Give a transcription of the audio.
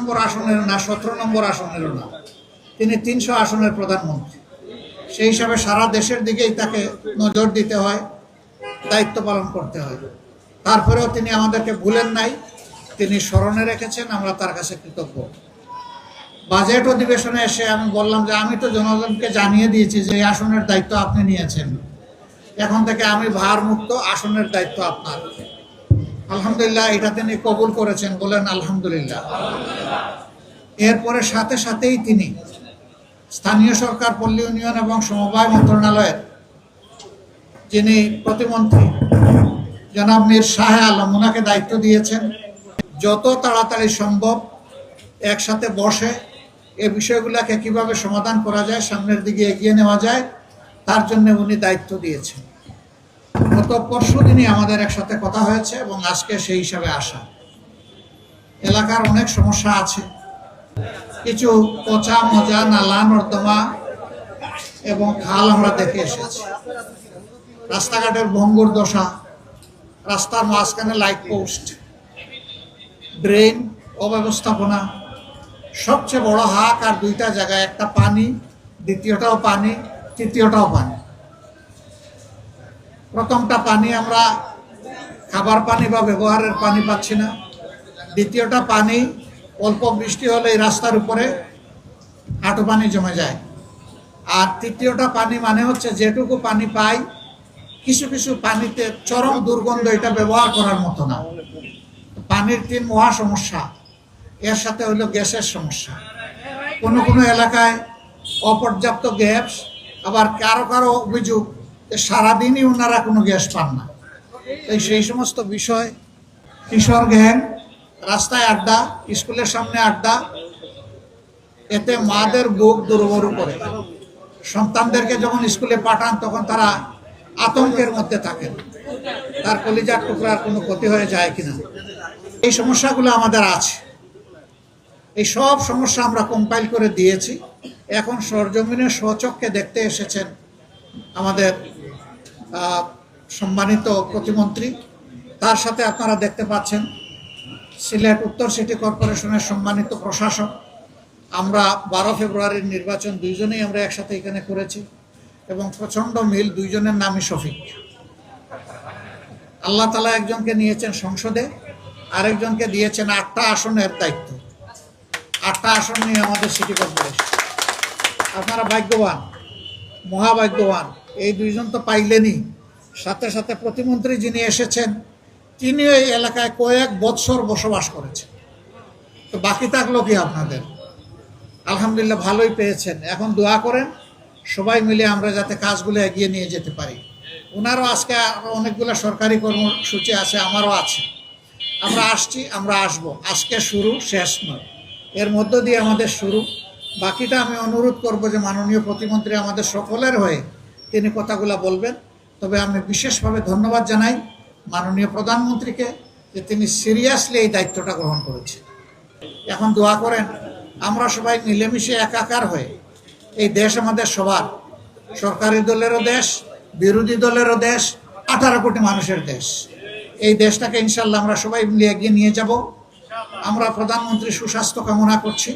নম্বর আসনের না, 17 নম্বর আসনেরও না, তিনি 300 আসনের প্রধানমন্ত্রী। সেই হিসাবে সারা দেশের দিকেই তাকে নজর দিতে হয়, দায়িত্ব পালন করতে হয়। তারপরেও তিনি আমাদেরকে ভুলেন নাই, তিনি স্মরণে রেখেছেন, আমরা তার কাছে কৃতজ্ঞ। বাজেট অধিবেশনে এসে আমি বললাম যে আমি তো জনগণকে জানিয়ে দিয়েছি যে এই আসনের দায়িত্ব আপনি নিয়েছেন, এখন থেকে আমি ভারমুক্ত, আসনের দায়িত্ব আপনার। আলহামদুলিল্লাহ, এটা তিনি কবুল করেছেন, বলেন আলহামদুলিল্লাহ। এরপরে সাথে সাথেই তিনি স্থানীয় সরকার, পল্লী উন্নয়ন এবং সমবায় মন্ত্রণালয়ের যিনি প্রতিমন্ত্রী জনাব মীর শাহ আলম, ওনাকে দায়িত্ব দিয়েছেন যত তাড়াতাড়ি সম্ভব একসাথে বসে এই বিষয়গুলোকে কিভাবে সমাধান করা যায়, সামনের দিকে এগিয়ে নেওয়া যায়, তার জন্য উনি দায়িত্ব দিয়েছেন। গত পরশু দিনই আমাদের একসাথে কথা হয়েছে এবং আজকে সেই হিসাবে আসা। এলাকার অনেক সমস্যা আছে, কিছু পচা মজা, নালা নর্দমা এবং খাল আমরা দেখে এসেছি, রাস্তাঘাটের ভঙ্গুর দশা, রাস্তার মাঝখানে লাইট পোস্ট, ড্রেন অব্যবস্থাপনা, সবচেয়ে বড় হাক আর দুইটা জায়গায়, একটা পানি, দ্বিতীয়টাও পানি, তৃতীয়টাও পানি। প্রথমটা পানি আমরা খাবার পানি বা ব্যবহারের পানি পাচ্ছি না, দ্বিতীয়টা পানি অল্প বৃষ্টি হলে এই রাস্তার উপরে হাঁটু পানি জমে যায়, আর তৃতীয়টা পানি মানে হচ্ছে যেটুকু পানি পাই কিছু কিছু পানিতে চরম দুর্গন্ধ, এটা ব্যবহার করার মতো না। পানির 3 মহা সমস্যা, এর সাথে হলো গ্যাসের সমস্যা। কোনো কোনো এলাকায় অপর্যাপ্ত গ্যাস, আবার কারো কারো অভিযোগ সারাদিনই ওনারা কোনো গ্যাস পান না। তাই সেই সমস্ত বিষয়, কিশোর গ্যাং, রাস্তায় আড্ডা, স্কুলের সামনে আড্ডা, এতে মাদের বুক দুর্বল করে। সন্তানদেরকে যখন স্কুলে পাঠান তখন তারা আতঙ্কের মধ্যে থাকেন, তার কলিজার টুকরার কোনো ক্ষতি হয়ে যায় কিনা। এই সমস্যাগুলো আমাদের আছে, এই সব সমস্যা আমরা কম্পাইল করে দিয়েছি। এখন সরজমিনে স্বচক্ষে দেখতে এসেছেন আমাদের সম্মানিত প্রতিমন্ত্রী, তার সাথে আপনারা দেখতে পাচ্ছেন সিলেট উত্তর সিটি কর্পোরেশনের সম্মানিত প্রশাসক। আমরা 12 ফেব্রুয়ারির নির্বাচন দুইজনেই আমরা একসাথে এখানে করেছি এবং প্রচণ্ড মিল, দুইজনের নামই শফিক। আল্লাহ তাআলা একজনকে নিয়েছেন সংসদে, আরেকজনকে দিয়েছেন 8টা আসনের দায়িত্ব। 8টা আসন নিয়ে আমাদের সিটি কর্পোরেশন। আপনারা ভাগ্যবান, মহাভাগ্যবান। এই দুইজন তো পাইলেনই, সাথে সাথে প্রতিমন্ত্রী যিনি এসেছেন তিনি এই এলাকায় কয়েক বৎসর বসবাস করেছেন। তো বাকি থাকলো কি আপনাদের? আলহামদুলিল্লাহ ভালোই পেয়েছেন। এখন দোয়া করেন সবাই মিলে আমরা যাতে কাজগুলো এগিয়ে নিয়ে যেতে পারি। ওনারও আজকে অনেকগুলো সরকারি কর্মসূচি আছে, আমারও আছে। আমরা আসছি, আমরা আসবো। আজকে শুরু, শেষ নয়, এর মধ্য দিয়ে আমাদের শুরু। বাকিটা আমি অনুরোধ করব যে মাননীয় প্রতিমন্ত্রী আমাদের সকলের হয়ে তিনি কথাগুলো বলবেন। তবে আমি বিশেষভাবে ধন্যবাদ জানাই মাননীয় প্রধানমন্ত্রীকে যে তিনি সিরিয়াসলি এই দায়িত্বটা গ্রহণ করেছেন। এখন দোয়া করেন আমরা সবাই মিলেমিশে একাকার হয়ে, এই দেশ আমাদের সবার, সরকারি দলেরও দেশ, বিরোধী দলেরও দেশ, 18 কোটি মানুষের দেশ। এই দেশটাকে ইনশাল্লাহ আমরা সবাই মিলে এগিয়ে নিয়ে যাব। আমরা প্রধানমন্ত্রীর সুস্বাস্থ্য কামনা করছি।